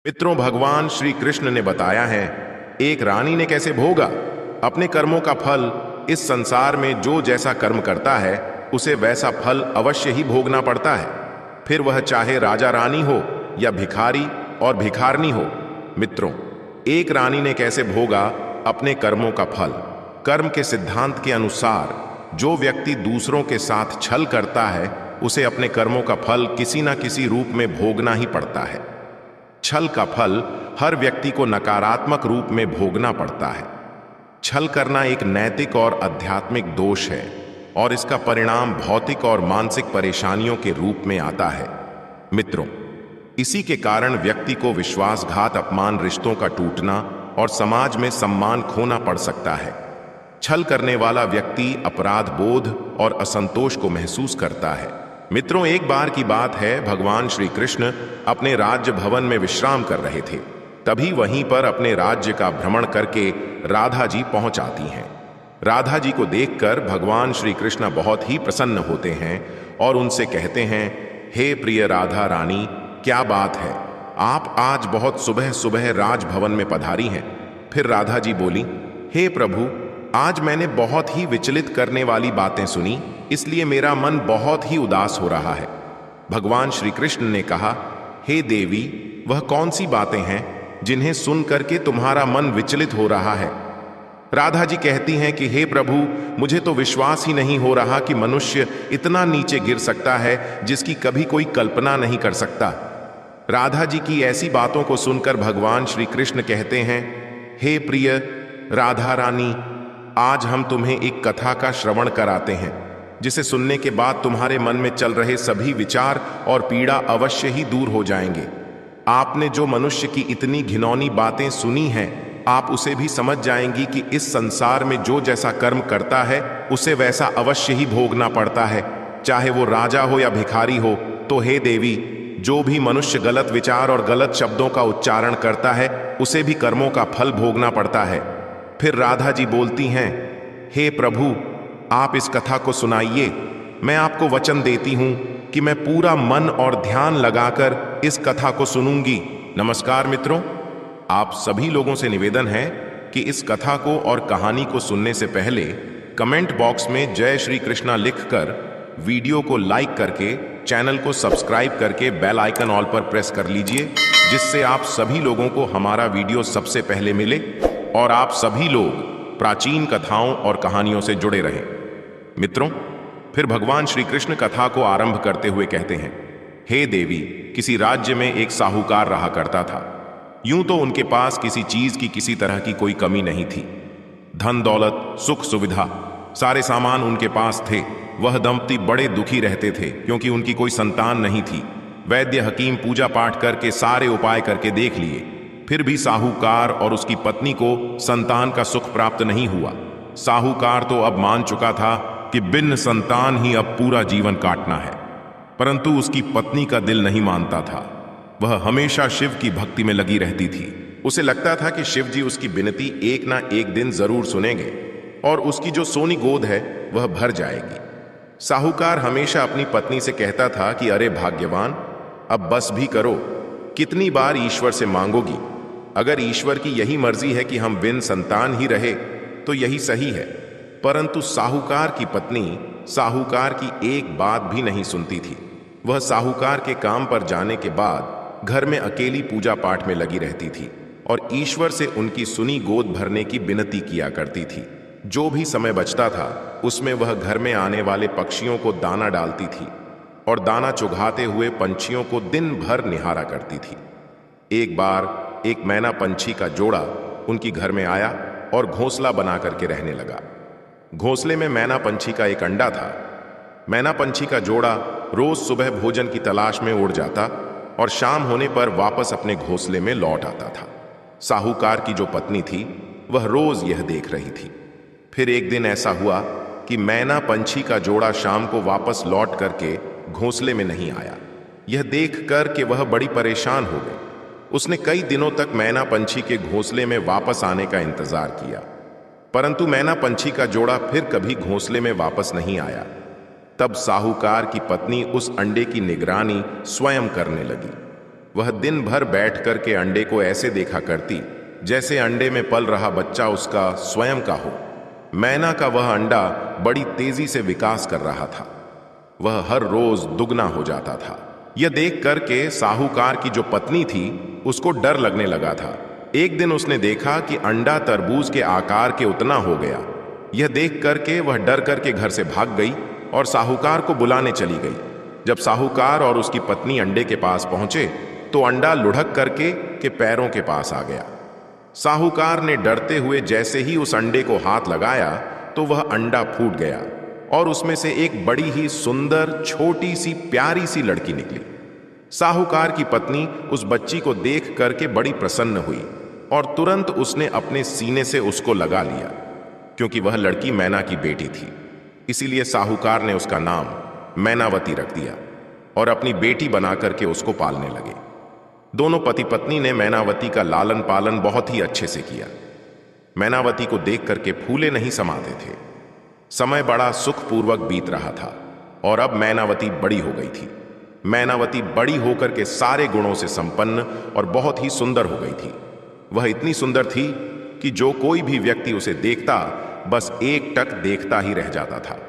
मित्रों, भगवान श्री कृष्ण ने बताया है एक रानी ने कैसे भोगा अपने कर्मों का फल। इस संसार में जो जैसा कर्म करता है उसे वैसा फल अवश्य ही भोगना पड़ता है, फिर वह चाहे राजा रानी हो या भिखारी और भिखारनी हो। मित्रों, एक रानी ने कैसे भोगा अपने कर्मों का फल। कर्म के सिद्धांत के अनुसार जो व्यक्ति दूसरों के साथ छल करता है उसे अपने कर्मों का फल किसी न किसी रूप में भोगना ही पड़ता है। छल का फल हर व्यक्ति को नकारात्मक रूप में भोगना पड़ता है। छल करना एक नैतिक और आध्यात्मिक दोष है और इसका परिणाम भौतिक और मानसिक परेशानियों के रूप में आता है। मित्रों, इसी के कारण व्यक्ति को विश्वासघात, अपमान, रिश्तों का टूटना और समाज में सम्मान खोना पड़ सकता है। छल करने वाला व्यक्ति अपराध बोध और असंतोष को महसूस करता है। मित्रों, एक बार की बात है, भगवान श्री कृष्ण अपने राज्य भवन में विश्राम कर रहे थे। तभी वहीं पर अपने राज्य का भ्रमण करके राधा जी पहुंच आती हैं। राधा जी को देखकर भगवान श्री कृष्ण बहुत ही प्रसन्न होते हैं और उनसे कहते हैं, हे प्रिय राधा रानी, क्या बात है, आप आज बहुत सुबह सुबह राजभवन में पधारी हैं। फिर राधा जी बोली, हे प्रभु, आज मैंने बहुत ही विचलित करने वाली बातें सुनी, इसलिए मेरा मन बहुत ही उदास हो रहा है। भगवान श्री कृष्ण ने कहा, हे देवी, वह कौन सी बातें हैं जिन्हें सुन करके तुम्हारा मन विचलित हो रहा है। राधा जी कहती हैं कि हे प्रभु, मुझे तो विश्वास ही नहीं हो रहा कि मनुष्य इतना नीचे गिर सकता है जिसकी कभी कोई कल्पना नहीं कर सकता। राधा जी की ऐसी बातों को सुनकर भगवान श्री कृष्ण कहते हैं, हे प्रिय राधा रानी, आज हम तुम्हें एक कथा का श्रवण कराते हैं जिसे सुनने के बाद तुम्हारे मन में चल रहे सभी विचार और पीड़ा अवश्य ही दूर हो जाएंगे। आपने जो मनुष्य की इतनी घिनौनी बातें सुनी हैं, आप उसे भी समझ जाएंगी कि इस संसार में जो जैसा कर्म करता है उसे वैसा अवश्य ही भोगना पड़ता है, चाहे वो राजा हो या भिखारी हो। तो हे देवी, जो भी मनुष्य गलत विचार और गलत शब्दों का उच्चारण करता है उसे भी कर्मों का फल भोगना पड़ता है। फिर राधा जी बोलती हैं, हे प्रभु, आप इस कथा को सुनाइए। मैं आपको वचन देती हूं कि मैं पूरा मन और ध्यान लगाकर इस कथा को सुनूंगी। नमस्कार मित्रों, आप सभी लोगों से निवेदन है कि इस कथा को और कहानी को सुनने से पहले कमेंट बॉक्स में जय श्री कृष्णा लिखकर, वीडियो को लाइक करके, चैनल को सब्सक्राइब करके बेल आइकन ऑल पर प्रेस कर लीजिए, जिससे आप सभी लोगों को हमारा वीडियो सबसे पहले मिले और आप सभी लोग प्राचीन कथाओं और कहानियों से जुड़े रहें। मित्रों, फिर भगवान श्री कृष्ण कथा को आरंभ करते हुए कहते हैं, हे देवी, किसी राज्य में एक साहूकार रहा करता था। यूं तो उनके पास किसी चीज की किसी तरह की कोई कमी नहीं थी। धन दौलत, सुख सुविधा, सारे सामान उनके पास थे। वह दंपति बड़े दुखी रहते थे क्योंकि उनकी कोई संतान नहीं थी। वैद्य हकीम पूजा पाठ करके सारे उपाय करके देख लिए, फिर भी साहूकार और उसकी पत्नी को संतान का सुख प्राप्त नहीं हुआ। साहूकार तो अब मान चुका था कि बिन संतान ही अब पूरा जीवन काटना है, परंतु उसकी पत्नी का दिल नहीं मानता था। वह हमेशा शिव की भक्ति में लगी रहती थी। उसे लगता था कि शिव जी उसकी विनती एक ना एक दिन जरूर सुनेंगे और उसकी जो सोनी गोद है वह भर जाएगी। साहूकार हमेशा अपनी पत्नी से कहता था कि अरे भाग्यवान, अब बस भी करो, कितनी बार ईश्वर से मांगोगी। अगर ईश्वर की यही मर्जी है कि हम बिन संतान ही रहे तो यही सही है। परंतु साहूकार की पत्नी साहूकार की एक बात भी नहीं सुनती थी। वह साहूकार के काम पर जाने के बाद घर में अकेली पूजा पाठ में लगी रहती थी और ईश्वर से उनकी सुनी गोद भरने की विनती किया करती थी। जो भी समय बचता था उसमें वह घर में आने वाले पक्षियों को दाना डालती थी और दाना चुगाते हुए पंछियों को दिन भर निहारा करती थी। एक बार एक मैना पंछी का जोड़ा उनकी घर में आया और घोंसला बना करके रहने लगा। घोंसले में मैना पंछी का एक अंडा था। मैना पंछी का जोड़ा रोज सुबह भोजन की तलाश में उड़ जाता और शाम होने पर वापस अपने घोंसले में लौट आता था। साहूकार की जो पत्नी थी वह रोज यह देख रही थी। फिर एक दिन ऐसा हुआ कि मैना पंछी का जोड़ा शाम को वापस लौट करके घोंसले में नहीं आया। यह देख कर कि वह बड़ी परेशान हो गई। उसने कई दिनों तक मैना पंछी के घोंसले में वापस आने का इंतजार किया, परंतु मैना पंछी का जोड़ा फिर कभी घोंसले में वापस नहीं आया। तब साहूकार की पत्नी उस अंडे की निगरानी स्वयं करने लगी। वह दिन भर बैठ कर के अंडे को ऐसे देखा करती जैसे अंडे में पल रहा बच्चा उसका स्वयं का हो। मैना का वह अंडा बड़ी तेजी से विकास कर रहा था। वह हर रोज दुगना हो जाता था। यह देख करके साहूकार की जो पत्नी थी उसको डर लगने लगा था। एक दिन उसने देखा कि अंडा तरबूज के आकार के उतना हो गया। यह देख करके वह डर करके घर से भाग गई और साहूकार को बुलाने चली गई। जब साहूकार और उसकी पत्नी अंडे के पास पहुंचे तो अंडा लुढ़क करके के पैरों के पास आ गया। साहूकार ने डरते हुए जैसे ही उस अंडे को हाथ लगाया तो वह अंडा फूट गया और उसमें से एक बड़ी ही सुंदर छोटी सी प्यारी सी लड़की निकली। साहूकार की पत्नी उस बच्ची को देख करके बड़ी प्रसन्न हुई और तुरंत उसने अपने सीने से उसको लगा लिया, क्योंकि वह लड़की मैना की बेटी थी। इसीलिए साहूकार ने उसका नाम मैनावती रख दिया और अपनी बेटी बना करके उसको पालने लगे। दोनों पति पत्नी ने मैनावती का लालन पालन बहुत ही अच्छे से किया। मैनावती को देख करके फूले नहीं समाते थे। समय बड़ा सुखपूर्वक बीत रहा था और अब मैनावती बड़ी हो गई थी। मैनावती बड़ी होकर के सारे गुणों से संपन्न और बहुत ही सुंदर हो गई थी। वह इतनी सुंदर थी कि जो कोई भी व्यक्ति उसे देखता बस एक टक देखता ही रह जाता था।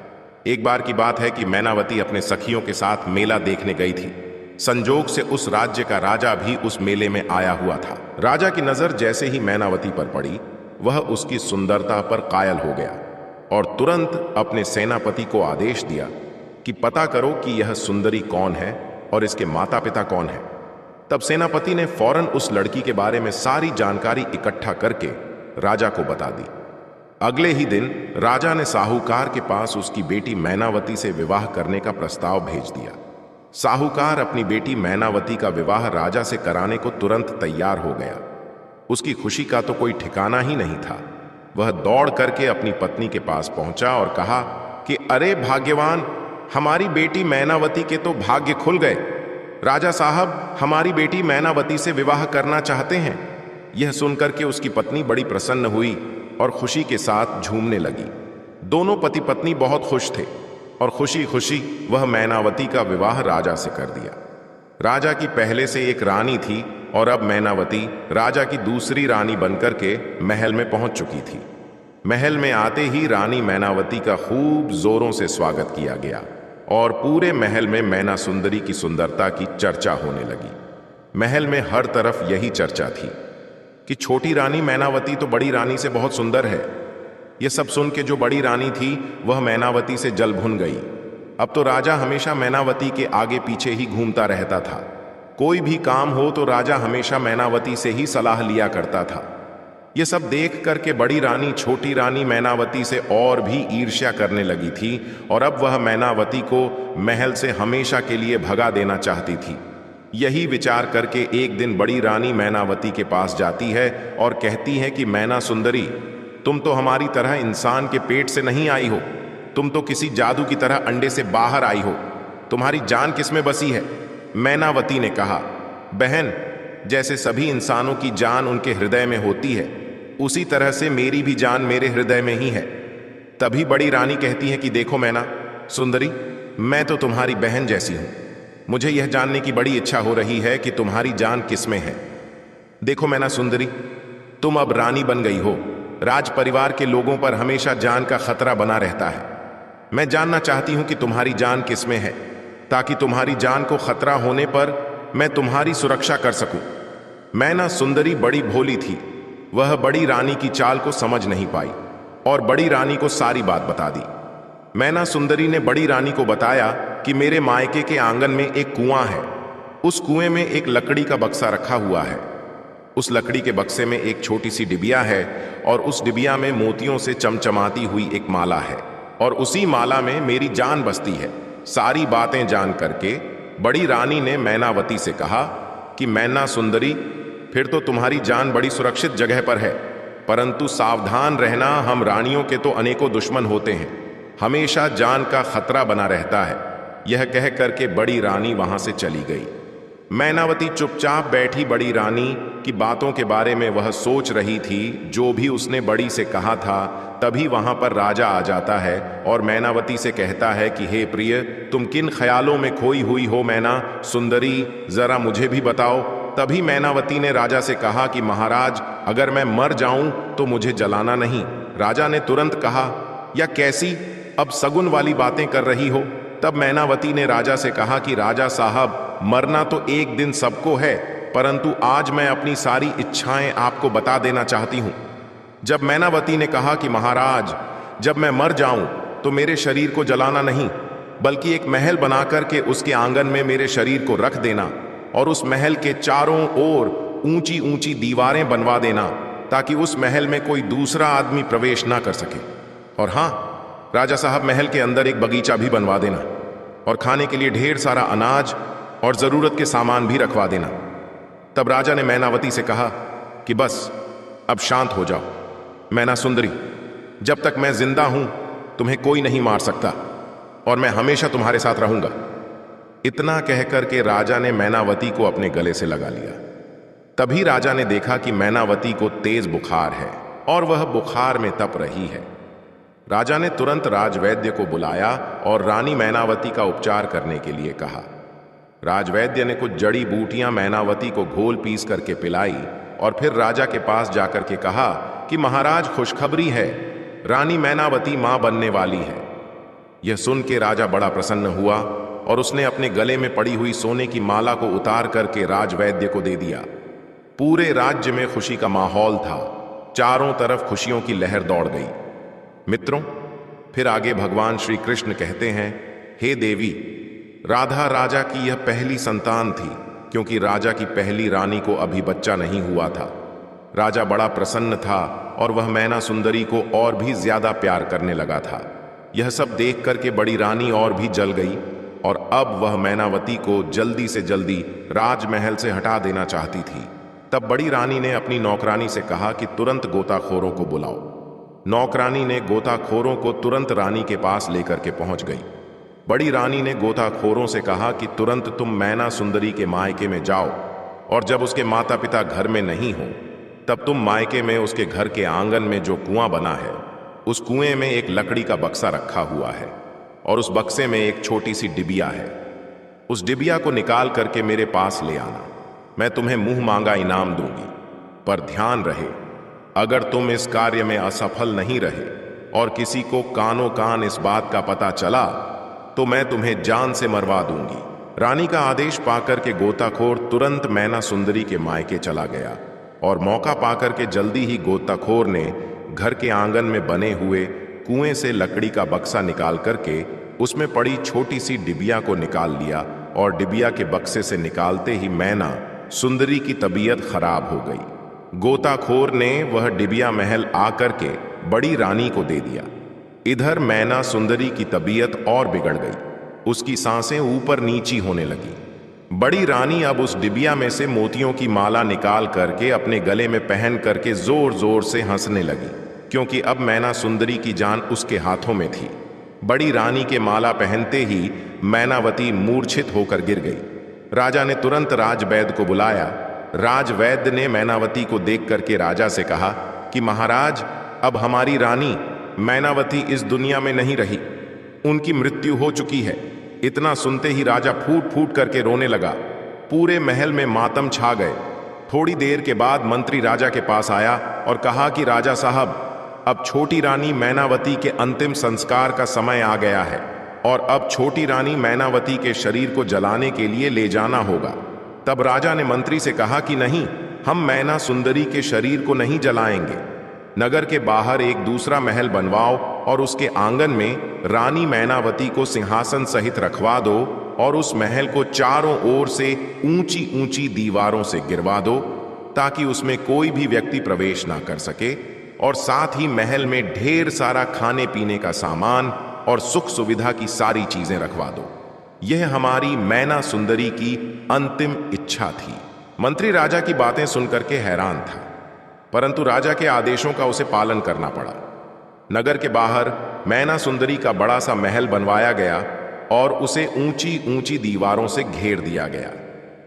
एक बार की बात है कि मैनावती अपने सखियों के साथ मेला देखने गई थी। संजोग से उस राज्य का राजा भी उस मेले में आया हुआ था। राजा की नजर जैसे ही मैनावती पर पड़ी वह उसकी सुंदरता पर कायल हो गया और तुरंत अपने सेनापति को आदेश दिया कि पता करो कि यह सुंदरी कौन है और इसके माता पिता कौन है। तब सेनापति ने फौरन उस लड़की के बारे में सारी जानकारी इकट्ठा करके राजा को बता दी। अगले ही दिन राजा ने साहूकार के पास उसकी बेटी मैनावती से विवाह करने का प्रस्ताव भेज दिया। साहूकार अपनी बेटी मैनावती का विवाह राजा से कराने को तुरंत तैयार हो गया। उसकी खुशी का तो कोई ठिकाना ही नहीं था। वह दौड़ करके अपनी पत्नी के पास पहुंचा और कहा कि अरे भाग्यवान, हमारी बेटी मैनावती के तो भाग्य खुल गए। राजा साहब हमारी बेटी मैनावती से विवाह करना चाहते हैं। यह सुनकर के उसकी पत्नी बड़ी प्रसन्न हुई और खुशी के साथ झूमने लगी। दोनों पति पत्नी बहुत खुश थे और खुशी खुशी वह मैनावती का विवाह राजा से कर दिया। राजा की पहले से एक रानी थी और अब मैनावती राजा की दूसरी रानी बनकर के महल में पहुंच चुकी थी। महल में आते ही रानी मैनावती का खूब जोरों से स्वागत किया गया और पूरे महल में मैना सुंदरी की सुंदरता की चर्चा होने लगी। महल में हर तरफ यही चर्चा थी कि छोटी रानी मैनावती तो बड़ी रानी से बहुत सुंदर है। यह सब सुन के जो बड़ी रानी थी वह मैनावती से जल भुन गई। अब तो राजा हमेशा मैनावती के आगे पीछे ही घूमता रहता था। कोई भी काम हो तो राजा हमेशा मैनावती से ही सलाह लिया करता था। यह सब देख करके बड़ी रानी छोटी रानी मैनावती से और भी ईर्ष्या करने लगी थी और अब वह मैनावती को महल से हमेशा के लिए भगा देना चाहती थी। यही विचार करके एक दिन बड़ी रानी मैनावती के पास जाती है और कहती है कि मैना सुंदरी, तुम तो हमारी तरह इंसान के पेट से नहीं आई हो। तुम तो किसी जादू की तरह अंडे से बाहर आई हो। तुम्हारी जान किसमें बसी है? मैनावती ने कहा, बहन, जैसे सभी इंसानों की जान उनके हृदय में होती है उसी तरह से मेरी भी जान मेरे हृदय में ही है। तभी बड़ी रानी कहती है कि देखो मैना सुंदरी, मैं तो तुम्हारी बहन जैसी हूं। मुझे यह जानने की बड़ी इच्छा हो रही है कि तुम्हारी जान किसमें है। देखो मैना सुंदरी, तुम अब रानी बन गई हो। राज परिवार के लोगों पर हमेशा जान का खतरा बना रहता है। मैं जानना चाहती हूं कि तुम्हारी जान किसमें है, ताकि तुम्हारी जान को खतरा होने पर मैं तुम्हारी सुरक्षा कर सकूं। मैना सुंदरी बड़ी भोली थी। वह बड़ी रानी की चाल को समझ नहीं पाई और बड़ी रानी को सारी बात बता दी। मैना सुंदरी ने बड़ी रानी को बताया कि मेरे मायके के आंगन में एक कुआं है। उस कुएं में एक लकड़ी का बक्सा रखा हुआ है। उस लकड़ी के बक्से में एक छोटी सी डिबिया है और उस डिबिया में मोतियों से चमचमाती हुई एक माला है और उसी माला में मेरी जान बसती है। सारी बातें जान करके बड़ी रानी ने मैनावती से कहा कि मैना सुंदरी, फिर तो तुम्हारी जान बड़ी सुरक्षित जगह पर है, परंतु सावधान रहना, हम रानियों के तो अनेकों दुश्मन होते हैं। हमेशा जान का खतरा बना रहता है। यह कह करके बड़ी रानी वहां से चली गई। मैनावती चुपचाप बैठी बड़ी रानी की बातों के बारे में वह सोच रही थी। जो भी उसने बड़ी से कहा था, तभी वहां पर राजा आ जाता है और मैनावती से कहता है कि हे प्रिय, तुम किन ख्यालों में खोई हुई हो मैना सुंदरी, जरा मुझे भी बताओ। तभी मैनावती ने राजा से कहा कि महाराज, अगर मैं मर जाऊं तो मुझे जलाना नहीं। राजा ने तुरंत कहा, या कैसी अब सगुन वाली बातें कर रही हो। तब मैनावती ने राजा से कहा कि राजा साहब, मरना तो एक दिन सबको है, परंतु आज मैं अपनी सारी इच्छाएं आपको बता देना चाहती हूं। जब मैनावती ने कहा कि महाराज, जब मैं मर जाऊं तो मेरे शरीर को जलाना नहीं, बल्कि एक महल बनाकर के उसके आंगन में मेरे शरीर को रख देना और उस महल के चारों ओर ऊंची ऊंची दीवारें बनवा देना, ताकि उस महल में कोई दूसरा आदमी प्रवेश ना कर सके। और हां राजा साहब, महल के अंदर एक बगीचा भी बनवा देना और खाने के लिए ढेर सारा अनाज और जरूरत के सामान भी रखवा देना। तब राजा ने मैनावती से कहा कि बस अब शांत हो जाओ मैना सुंदरी, जब तक मैं जिंदा हूं तुम्हें कोई नहीं मार सकता और मैं हमेशा तुम्हारे साथ रहूंगा। इतना कहकर के राजा ने मैनावती को अपने गले से लगा लिया। तभी राजा ने देखा कि मैनावती को तेज बुखार है और वह बुखार में तप रही है। राजा ने तुरंत राजवैद्य को बुलाया और रानी मैनावती का उपचार करने के लिए कहा। राजवैद्य ने कुछ जड़ी बूटियां मैनावती को घोल पीस करके पिलाई और फिर राजा के पास जाकर के कहा कि महाराज, खुशखबरी है, रानी मैनावती मां बनने वाली है। यह सुन के राजा बड़ा प्रसन्न हुआ और उसने अपने गले में पड़ी हुई सोने की माला को उतार करके राजवैद्य को दे दिया। पूरे राज्य में खुशी का माहौल था, चारों तरफ खुशियों की लहर दौड़ गई। मित्रों, फिर आगे भगवान श्री कृष्ण कहते हैं, हे देवी, राधा राजा की यह पहली संतान थी, क्योंकि राजा की पहली रानी को अभी बच्चा नहीं हुआ था। राजा बड़ा प्रसन्न था और वह मैना सुंदरी को और भी ज्यादा प्यार करने लगा था। यह सब देख करके बड़ी रानी और भी जल गई और अब वह मैनावती को जल्दी से जल्दी राजमहल से हटा देना चाहती थी। तब बड़ी रानी ने अपनी नौकरानी से कहा कि तुरंत गोताखोरों को बुलाओ। नौकरानी ने गोताखोरों को तुरंत रानी के पास लेकर के पहुंच गई। बड़ी रानी ने गोताखोरों से कहा कि तुरंत तुम मैना सुंदरी के मायके में जाओ और जब उसके माता पिता घर में नहीं हो, तब तुम मायके में उसके घर के आंगन में जो कुआं बना है, उस कुएं में एक लकड़ी का बक्सा रखा हुआ है और उस बक्से में एक छोटी सी डिबिया है। उस डिबिया को निकाल करके मेरे पास ले आना। मैं तुम्हें मुंह मांगा इनाम दूंगी, पर ध्यान रहे, अगर तुम इस कार्य में असफल नहीं रहे और किसी को कानों कान इस बात का पता चला तो मैं तुम्हें जान से मरवा दूंगी। रानी का आदेश पाकर के गोताखोर तुरंत मैना सुंदरी के मायके चला गया और मौका पाकर के जल्दी ही गोताखोर ने घर के आंगन में बने हुए कुएं से लकड़ी का बक्सा निकाल करके उसमें पड़ी छोटी सी डिबिया को निकाल लिया और डिबिया के बक्से से निकालते ही मैना सुंदरी की तबीयत खराब हो गई। गोताखोर ने वह डिबिया महल आकर के बड़ी रानी को दे दिया। इधर मैना सुंदरी की तबीयत और बिगड़ गई, उसकी सांसें ऊपर नीची होने लगी। बड़ी रानी अब उस डिबिया में से मोतियों की माला निकाल करके अपने गले में पहन करके जोर जोर से हंसने लगी, क्योंकि अब मैना सुंदरी की जान उसके हाथों में थी। बड़ी रानी के माला पहनते ही मैनावती मूर्छित होकर गिर गई। राजा ने तुरंत राजवैद्य को बुलाया। राजवैद्य ने मैनावती को देख करके राजा से कहा कि महाराज, अब हमारी रानी मैनावती इस दुनिया में नहीं रही, उनकी मृत्यु हो चुकी है। इतना सुनते ही राजा फूट फूट करके रोने लगा। पूरे महल में मातम छा गए। थोड़ी देर के बाद मंत्री राजा के पास आया और कहा कि राजा साहब, अब छोटी रानी मैनावती के अंतिम संस्कार का समय आ गया है और अब छोटी रानी मैनावती के शरीर को जलाने के लिए ले जाना होगा। तब राजा ने मंत्री से कहा कि नहीं, हम मैना सुंदरी के शरीर को नहीं जलाएंगे। नगर के बाहर एक दूसरा महल बनवाओ और उसके आंगन में रानी मैनावती को सिंहासन सहित रखवा दो और उस महल को चारों ओर से ऊंची ऊंची दीवारों से गिरवा दो, ताकि उसमें कोई भी व्यक्ति प्रवेश ना कर सके, और साथ ही महल में ढेर सारा खाने पीने का सामान और सुख सुविधा की सारी चीजें रखवा दो। यह हमारी मैना सुंदरी की अंतिम इच्छा थी। मंत्री राजा की बातें सुनकर के हैरान था, परंतु राजा के आदेशों का उसे पालन करना पड़ा। नगर के बाहर मैना सुंदरी का बड़ा सा महल बनवाया गया और उसे ऊंची ऊंची दीवारों से घेर दिया गया।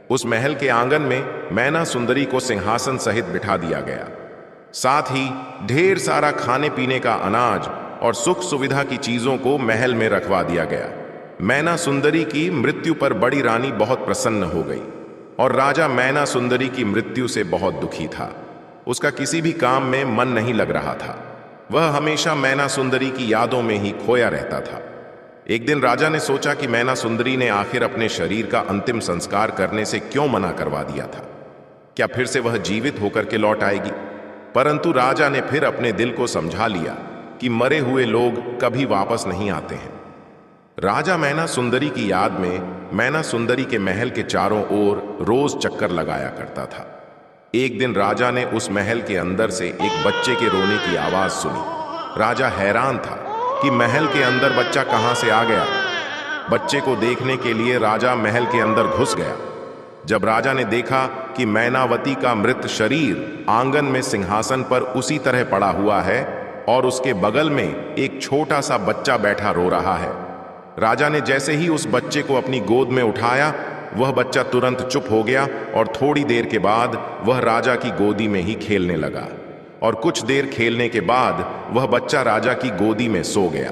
उस महल के आंगन में मैना सुंदरी को सिंहासन सहित बिठा दिया गया। साथ ही ढेर सारा खाने पीने का अनाज और सुख सुविधा की चीजों को महल में रखवा दिया गया। मैना सुंदरी की मृत्यु पर बड़ी रानी बहुत प्रसन्न हो गई और राजा मैना सुंदरी की मृत्यु से बहुत दुखी था। उसका किसी भी काम में मन नहीं लग रहा था। वह हमेशा मैना सुंदरी की यादों में ही खोया रहता था। एक दिन राजा ने सोचा कि मैना सुंदरी ने आखिर अपने शरीर का अंतिम संस्कार करने से क्यों मना करवा दिया था। क्या फिर से वह जीवित होकर के लौट आएगी? परंतु राजा ने फिर अपने दिल को समझा लिया कि मरे हुए लोग कभी वापस नहीं आते हैं। राजा मैना सुंदरी की याद में मैना सुंदरी के महल के चारों ओर रोज चक्कर लगाया करता था। एक दिन राजा ने उस महल के अंदर से एक बच्चे के रोने की आवाज सुनी। राजा हैरान था कि महल के अंदर बच्चा कहां से आ गया। बच्चे को देखने के लिए राजा महल के अंदर घुस गया। जब राजा ने देखा कि मैनावती का मृत शरीर आंगन में सिंहासन पर उसी तरह पड़ा हुआ है और उसके बगल में एक छोटा सा बच्चा बैठा रो रहा है, राजा ने जैसे ही उस बच्चे को अपनी गोद में उठाया, वह बच्चा तुरंत चुप हो गया और थोड़ी देर के बाद वह राजा की गोदी में ही खेलने लगा। और कुछ देर खेलने के बाद वह बच्चा राजा की गोदी में सो गया।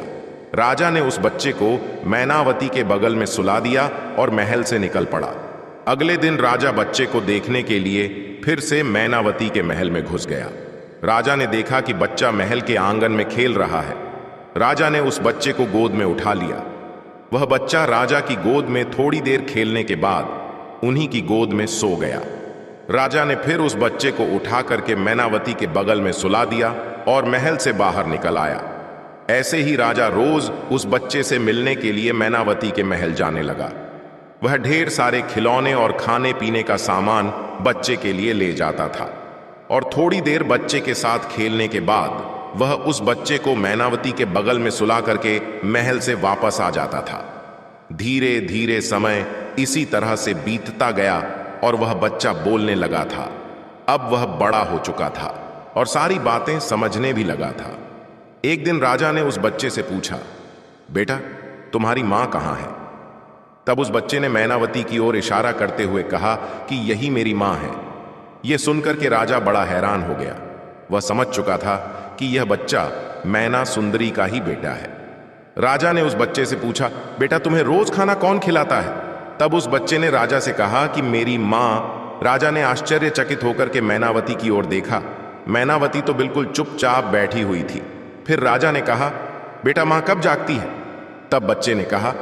राजा ने उस बच्चे को मैनावती के बगल में सुला दिया और महल से निकल पड़ा। अगले दिन राजा बच्चे को देखने के लिए फिर से मैनावती के महल में घुस गया। राजा ने देखा कि बच्चा महल के आंगन में खेल रहा है। राजा ने उस बच्चे को गोद में उठा लिया। वह बच्चा राजा की गोद में थोड़ी देर खेलने के बाद उन्हीं की गोद में सो गया। राजा ने फिर उस बच्चे को उठा करके मैनावती के बगल में सुला दिया और महल से बाहर निकल आया। ऐसे ही राजा रोज उस बच्चे से मिलने के लिए मैनावती के महल जाने लगा। वह ढेर सारे खिलौने और खाने पीने का सामान बच्चे के लिए ले जाता था और थोड़ी देर बच्चे के साथ खेलने के बाद वह उस बच्चे को मैनावती के बगल में सुला करके महल से वापस आ जाता था। धीरे धीरे समय इसी तरह से बीतता गया और वह बच्चा बोलने लगा था। अब वह बड़ा हो चुका था और सारी बातें समझने भी लगा था। एक दिन राजा ने उस बच्चे से पूछा, बेटा तुम्हारी मां कहां है? तब उस बच्चे ने मैनावती की ओर इशारा करते हुए कहा कि यही मेरी मां है। यह सुनकर के राजा बड़ा हैरान हो गया। वह समझ चुका था कि यह बच्चा मैना सुंदरी का ही बेटा है। राजा ने उस बच्चे से पूछा, बेटा तुम्हें रोज खाना कौन खिलाता है? तब उस बच्चे ने राजा से कहा कि मेरी मां। राजा ने आश्चर्यचकित होकर के मैनावती की ओर देखा। मैनावती तो बिल्कुल चुपचाप बैठी हुई थी। फिर राजा ने कहा, बेटा मां कब जागती है? तब बच्चे ने कहा,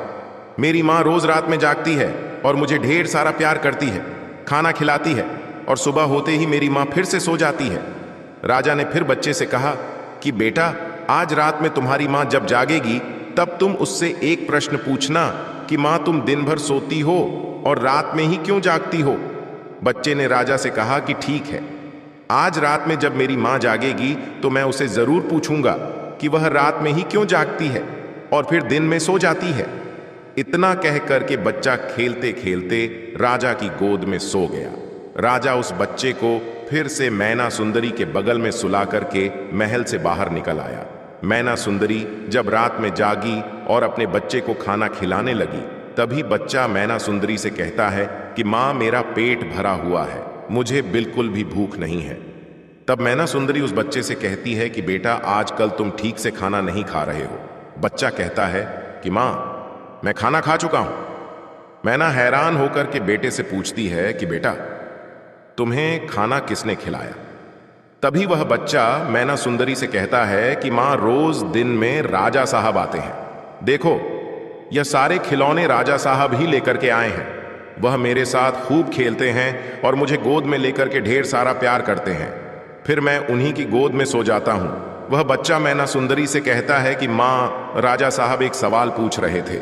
मेरी मां रोज रात में जागती है और मुझे ढेर सारा प्यार करती है, खाना खिलाती है और सुबह होते ही मेरी मां फिर से सो जाती है। राजा ने फिर बच्चे से कहा कि बेटा आज रात में तुम्हारी मां जब जागेगी तब तुम उससे एक प्रश्न पूछना कि मां तुम दिन भर सोती हो और रात में ही क्यों जागती हो? बच्चे ने राजा से कहा कि ठीक है, आज रात में जब मेरी मां जागेगी तो मैं उसे जरूर पूछूंगा कि वह रात में ही क्यों जागती है और फिर दिन में सो जाती है। इतना कह करके बच्चा खेलते खेलते राजा की गोद में सो गया। राजा उस बच्चे को फिर से मैना सुंदरी के बगल में सुला करके महल से बाहर निकल आया। मैना सुंदरी जब रात में जागी और अपने बच्चे को खाना खिलाने लगी, तभी बच्चा मैना सुंदरी से कहता है कि मां मेरा पेट भरा हुआ है, मुझे बिल्कुल भी भूख नहीं है। तब मैना सुंदरी उस बच्चे से कहती है कि बेटा आजकल तुम ठीक से खाना नहीं खा रहे हो। बच्चा कहता है कि मां मैं खाना खा चुका हूं। मैना हैरान होकर के बेटे से पूछती है कि बेटा तुम्हें खाना किसने खिलाया? तभी वह बच्चा मैना सुंदरी से कहता है कि मां रोज दिन में राजा साहब आते हैं, देखो यह सारे खिलौने राजा साहब ही लेकर के आए हैं। वह मेरे साथ खूब खेलते हैं और मुझे गोद में लेकर के ढेर सारा प्यार करते हैं, फिर मैं उन्हीं की गोद में सो जाता हूं। वह बच्चा मैना सुंदरी से कहता है कि मां राजा साहब एक सवाल पूछ रहे थे।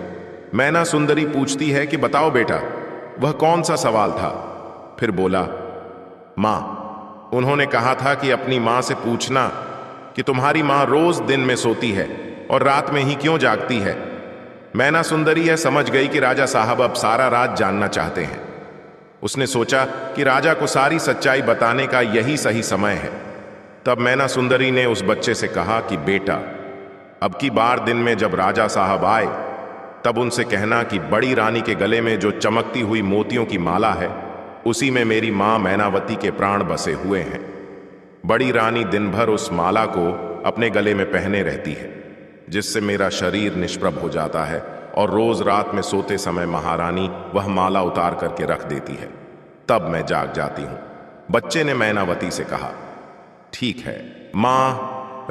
मैना सुंदरी पूछती है कि बताओ बेटा वह कौन सा सवाल था? फिर बोला, मां उन्होंने कहा था कि अपनी मां से पूछना कि तुम्हारी मां रोज दिन में सोती है और रात में ही क्यों जागती है। मैना सुंदरी यह समझ गई कि राजा साहब अब सारा राज जानना चाहते हैं। उसने सोचा कि राजा को सारी सच्चाई बताने का यही सही समय है। तब मैना सुंदरी ने उस बच्चे से कहा कि बेटा अब की बार दिन में जब राजा साहब आए तब उनसे कहना कि बड़ी रानी के गले में जो चमकती हुई मोतियों की माला है उसी में मेरी मां मैनावती के प्राण बसे हुए हैं। बड़ी रानी दिन भर उस माला को अपने गले में पहने रहती है, जिससे मेरा शरीर निष्प्रभ हो जाता है, और रोज रात में सोते समय महारानी वह माला उतार करके रख देती है। तब मैं जाग जाती हूं। बच्चे ने मैनावती से कहा, ठीक है मां,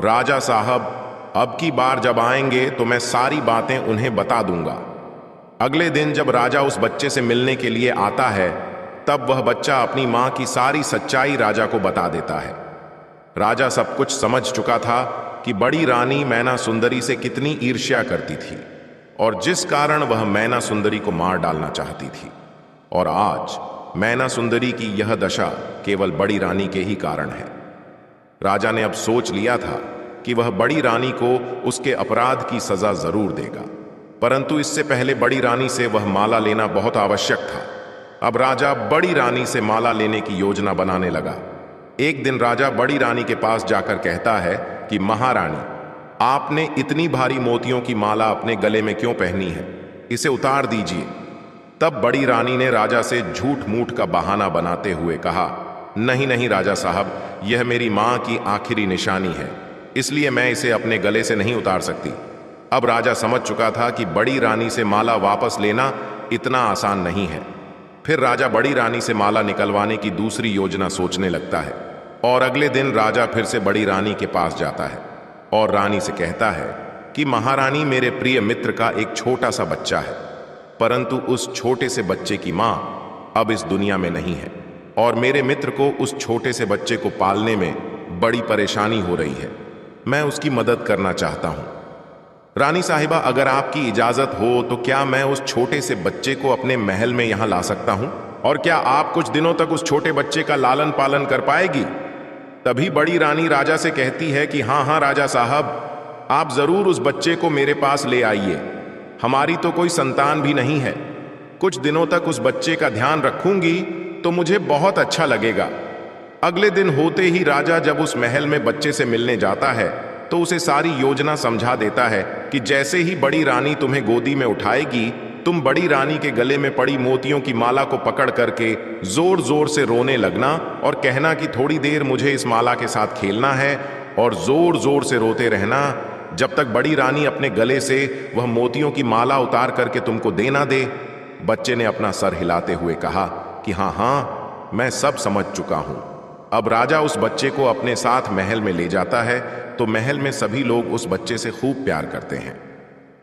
राजा साहब अब की बार जब आएंगे तो मैं सारी बातें उन्हें बता दूंगा। अगले दिन जब राजा उस बच्चे से मिलने के लिए आता है, तब वह बच्चा अपनी मां की सारी सच्चाई राजा को बता देता है। राजा सब कुछ समझ चुका था कि बड़ी रानी मैना सुंदरी से कितनी ईर्ष्या करती थी, और जिस कारण वह मैना सुंदरी को मार डालना चाहती थी। और आज मैना सुंदरी की यह दशा केवल बड़ी रानी के ही कारण है। राजा ने अब सोच लिया था कि वह बड़ी रानी को उसके अपराध की सजा जरूर देगा, परंतु इससे पहले बड़ी रानी से वह माला लेना बहुत आवश्यक था। अब राजा बड़ी रानी से माला लेने की योजना बनाने लगा। एक दिन राजा बड़ी रानी के पास जाकर कहता है कि महारानी, आपने इतनी भारी मोतियों की माला अपने गले में क्यों पहनी है? इसे उतार दीजिए। तब बड़ी रानी ने राजा से झूठ मूठ का बहाना बनाते हुए कहा, नहीं नहीं राजा साहब, यह मेरी मां की आखिरी निशानी है, इसलिए मैं इसे अपने गले से नहीं उतार सकती। अब राजा समझ चुका था कि बड़ी रानी से माला वापस लेना इतना आसान नहीं है। फिर राजा बड़ी रानी से माला निकलवाने की दूसरी योजना सोचने लगता है, और अगले दिन राजा फिर से बड़ी रानी के पास जाता है और रानी से कहता है कि महारानी, मेरे प्रिय मित्र का एक छोटा सा बच्चा है, परंतु उस छोटे से बच्चे की मां अब इस दुनिया में नहीं है, और मेरे मित्र को उस छोटे से बच्चे को पालने में बड़ी परेशानी हो रही है। मैं उसकी मदद करना चाहता हूं। रानी साहिबा, अगर आपकी इजाजत हो तो क्या मैं उस छोटे से बच्चे को अपने महल में यहां ला सकता हूं? और क्या आप कुछ दिनों तक उस छोटे बच्चे का लालन पालन कर पाएगी? तभी बड़ी रानी राजा से कहती है कि हाँ हाँ राजा साहब, आप जरूर उस बच्चे को मेरे पास ले आइए। हमारी तो कोई संतान भी नहीं है। कुछ दिनों तक उस बच्चे का ध्यान रखूंगी तो मुझे बहुत अच्छा लगेगा। अगले दिन होते ही राजा जब उस महल में बच्चे से मिलने जाता है तो उसे सारी योजना समझा देता है कि जैसे ही बड़ी रानी तुम्हें गोदी में उठाएगी, तुम बड़ी रानी के गले में पड़ी मोतियों की माला को पकड़ करके जोर जोर से रोने लगना और कहना कि थोड़ी देर मुझे इस माला के साथ खेलना है, और जोर जोर से रोते रहना जब तक बड़ी रानी अपने गले से वह मोतियों की माला उतार करके तुमको दे ना दे। बच्चे ने अपना सर हिलाते हुए कहा कि हाँ हाँ, मैं सब समझ चुका हूं। अब राजा उस बच्चे को अपने साथ महल में ले जाता है, तो महल में सभी लोग उस बच्चे से खूब प्यार करते हैं।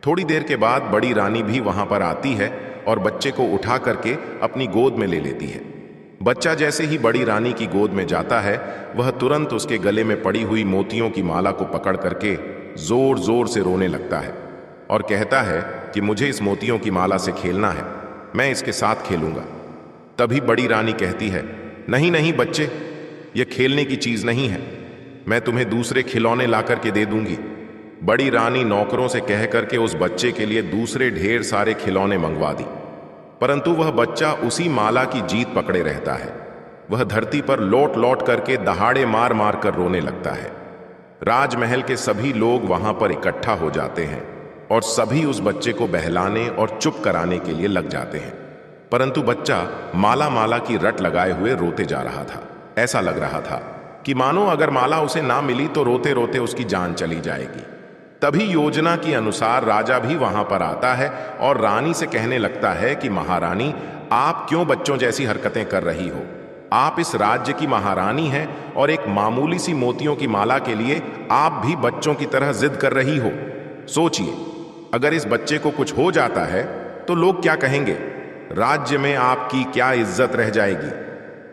थोड़ी देर के बाद बड़ी रानी भी वहां पर आती है और बच्चे को उठा करके अपनी गोद में ले लेती है। बच्चा जैसे ही बड़ी रानी की गोद में जाता है, वह तुरंत उसके गले में पड़ी हुई मोतियों की माला को पकड़ करके जोर जोर से रोने लगता है और कहता है कि मुझे इस मोतियों की माला से खेलना है, मैं इसके साथ खेलूंगा। तभी बड़ी रानी कहती है, नहीं नहीं बच्चे, यह खेलने की चीज नहीं है, मैं तुम्हें दूसरे खिलौने ला करके दे दूंगी। बड़ी रानी नौकरों से कह करके उस बच्चे के लिए दूसरे ढेर सारे खिलौने मंगवा दी, परंतु वह बच्चा उसी माला की जीत पकड़े रहता है। वह धरती पर लौट लौट करके दहाड़े मार मार कर रोने लगता है। राजमहल के सभी लोग वहां पर इकट्ठा हो जाते हैं और सभी उस बच्चे को बहलाने और चुप कराने के लिए लग जाते हैं, परंतु बच्चा माला माला की रट लगाए हुए रोते जा रहा था। ऐसा लग रहा था कि मानो अगर माला उसे ना मिली तो रोते रोते उसकी जान चली जाएगी। तभी योजना के अनुसार राजा भी वहां पर आता है और रानी से कहने लगता है कि महारानी, आप क्यों बच्चों जैसी हरकतें कर रही हो? आप इस राज्य की महारानी हैं और एक मामूली सी मोतियों की माला के लिए आप भी बच्चों की तरह जिद कर रही हो। सोचिए, अगर इस बच्चे को कुछ हो जाता है तो लोग क्या कहेंगे? राज्य में आपकी क्या इज्जत रह जाएगी?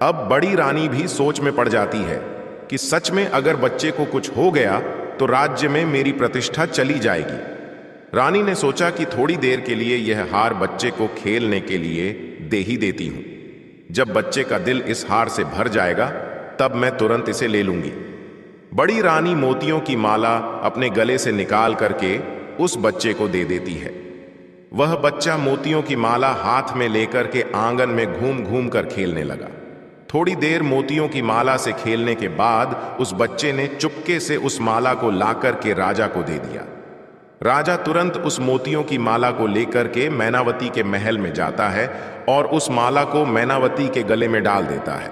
अब बड़ी रानी भी सोच में पड़ जाती है कि सच में अगर बच्चे को कुछ हो गया तो राज्य में मेरी प्रतिष्ठा चली जाएगी। रानी ने सोचा कि थोड़ी देर के लिए यह हार बच्चे को खेलने के लिए दे ही देती हूं। जब बच्चे का दिल इस हार से भर जाएगा तब मैं तुरंत इसे ले लूंगी। बड़ी रानी मोतियों की माला अपने गले से निकाल करके उस बच्चे को दे देती है। वह बच्चा मोतियों की माला हाथ में लेकर के आंगन में घूम घूम कर खेलने लगा। थोड़ी देर मोतियों की माला से खेलने के बाद उस बच्चे ने चुपके से उस माला को लाकर के राजा को दे दिया। राजा तुरंत उस मोतियों की माला को लेकर के मैनावती के महल में जाता है और उस माला को मैनावती के गले में डाल देता है।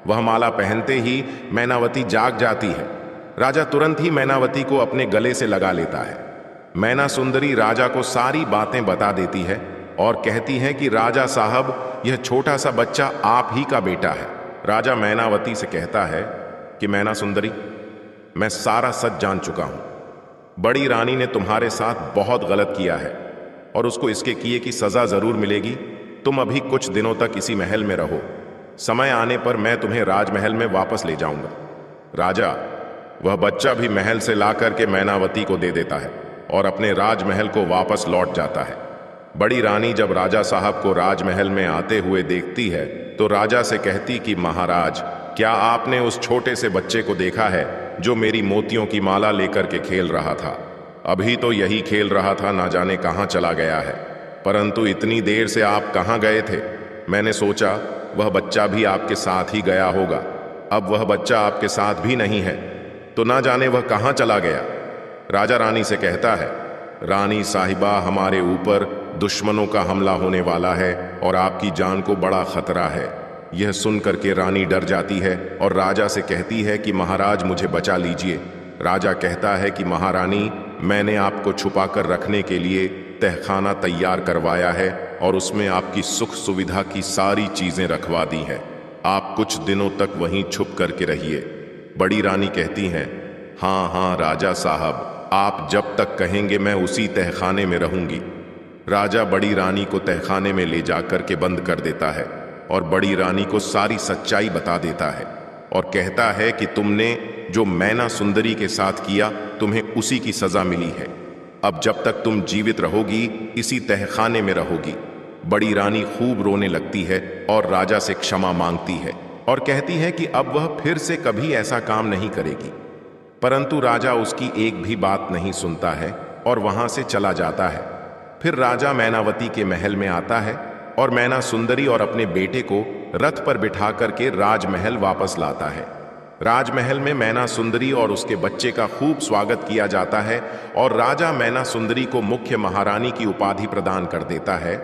वह माला पहनते ही मैनावती जाग जाती है। राजा तुरंत ही मैनावती को अपने गले से लगा लेता है। मैना सुंदरी राजा को सारी बातें बता देती है और कहती है कि राजा साहब, यह छोटा सा बच्चा आप ही का बेटा है। राजा मैनावती से कहता है कि मैना सुंदरी, मैं सारा सच जान चुका हूं। बड़ी रानी ने तुम्हारे साथ बहुत गलत किया है और उसको इसके किए की सजा जरूर मिलेगी। तुम अभी कुछ दिनों तक इसी महल में रहो। समय आने पर मैं तुम्हें राजमहल में वापस ले जाऊंगा। राजा वह बच्चा भी महल से ला करके मैनावती को दे देता है और अपने राजमहल को वापस लौट जाता है। बड़ी रानी जब राजा साहब को राजमहल में आते हुए देखती है तो राजा से कहती कि महाराज, क्या आपने उस छोटे से बच्चे को देखा है जो मेरी मोतियों की माला लेकर के खेल रहा था? अभी तो यही खेल रहा था, ना जाने कहाँ चला गया है। परंतु इतनी देर से आप कहाँ गए थे? मैंने सोचा वह बच्चा भी आपके साथ ही गया होगा। अब वह बच्चा आपके साथ भी नहीं है तो ना जाने वह कहाँ चला गया। राजा रानी से कहता है, रानी साहिबा, हमारे ऊपर दुश्मनों का हमला होने वाला है और आपकी जान को बड़ा खतरा है। यह सुनकर के रानी डर जाती है और राजा से कहती है कि महाराज, मुझे बचा लीजिए। राजा कहता है कि महारानी, मैंने आपको छुपा कर रखने के लिए तहखाना तैयार करवाया है और उसमें आपकी सुख सुविधा की सारी चीजें रखवा दी हैं। आप कुछ दिनों तक वहीं छुप करके रहिए। बड़ी रानी कहती हैं, हाँ हाँ राजा साहब, आप जब तक कहेंगे मैं उसी तहखाने में रहूंगी। राजा बड़ी रानी को तहखाने में ले जाकर के बंद कर देता है और बड़ी रानी को सारी सच्चाई बता देता है और कहता है कि तुमने जो मैना सुंदरी के साथ किया, तुम्हें उसी की सजा मिली है। अब जब तक तुम जीवित रहोगी इसी तहखाने में रहोगी। बड़ी रानी खूब रोने लगती है और राजा से क्षमा मांगती है और कहती है कि अब वह फिर से कभी ऐसा काम नहीं करेगी। परंतु राजा उसकी एक भी बात नहीं सुनता है और वहां से चला जाता है। फिर राजा मैनावती के महल में आता है और मैना सुंदरी और अपने बेटे को रथ पर बिठा करके राजमहल वापस लाता है। राजमहल में मैना सुंदरी और उसके बच्चे का खूब स्वागत किया जाता है और राजा मैना सुंदरी को मुख्य महारानी की उपाधि प्रदान कर देता है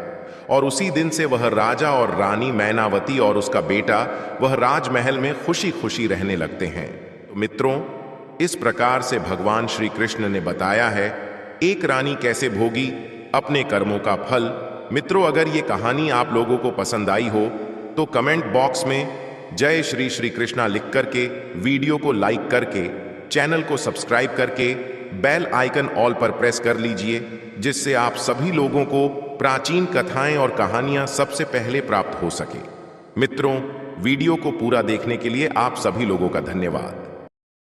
और उसी दिन से वह राजा और रानी मैनावती और उसका बेटा वह राजमहल में खुशी खुशी रहने लगते हैं। तो मित्रों, इस प्रकार से भगवान श्री कृष्ण ने बताया है एक रानी कैसे भोगी अपने कर्मों का फल। मित्रों, अगर ये कहानी आप लोगों को पसंद आई हो तो कमेंट बॉक्स में जय श्री श्री कृष्णा लिख करके, वीडियो को लाइक करके, चैनल को सब्सक्राइब करके बेल आइकन ऑल पर प्रेस कर लीजिए, जिससे आप सभी लोगों को प्राचीन कथाएं और कहानियां सबसे पहले प्राप्त हो सके। मित्रों, वीडियो को पूरा देखने के लिए आप सभी लोगों का धन्यवाद।